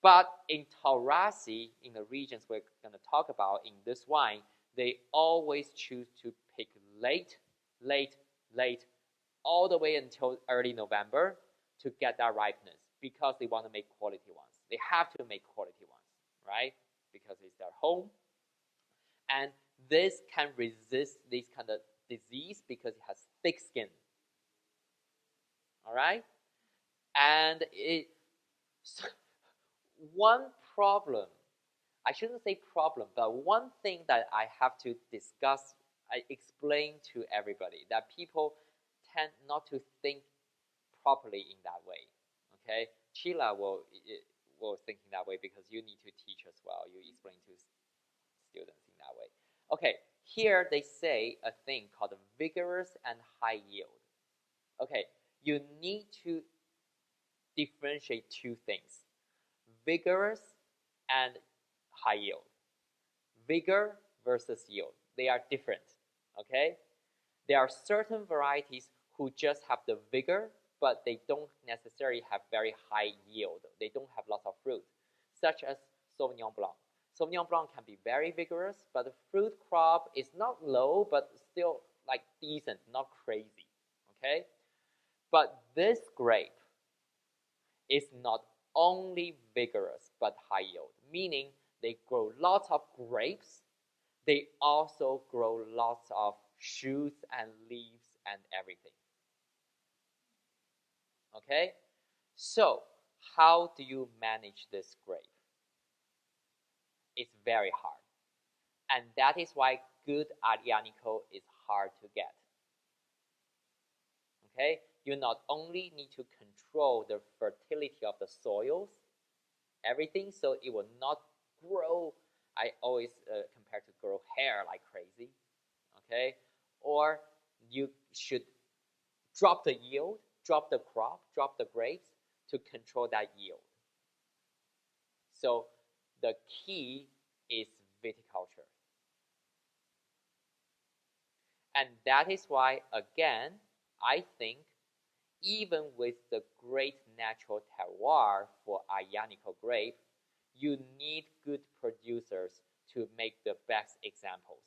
But in Taurasi, in the regions we're going to talk about in this wine, they always choose to pick late, all the way until early November to get that ripeness, because they want to make quality ones. They have to make quality ones, right? Because it's their home. And this can resist this kind of disease because it has thick skin. All right? And one problem, I shouldn't say problem, but one thing that I have to discuss, I explain to everybody, that people tend not to think properly in that way. Okay? Sheila will think in that way because you need to teach as well. You explain to students in that way. Okay, here they say a thing called vigorous and high yield. Okay, you need to differentiate two things: vigorous and high yield. Vigor versus yield, they are different. Okay, there are certain varieties who just have the vigor, but they don't necessarily have very high yield. They don't have lots of fruit, such as Sauvignon Blanc. Sauvignon Blanc can be very vigorous, but the fruit crop is not low, but still like decent, not crazy. Okay, but this grape is not only vigorous but high yield, meaning they grow lots of grapes. They also grow lots of shoots and leaves and everything. Okay, so how do you manage this grape? It's very hard, and that is why good Aglianico is hard to get. Okay, you not only need to control the fertility of the soils, everything, so it will not grow. I always compare to grow hair like crazy. Okay, or you should drop the yield, drop the crop, drop the grapes to control that yield. So the key is viticulture. And that is why, again, I think even with the great natural terroir for Aglianico grape, you need good producers to make the best examples.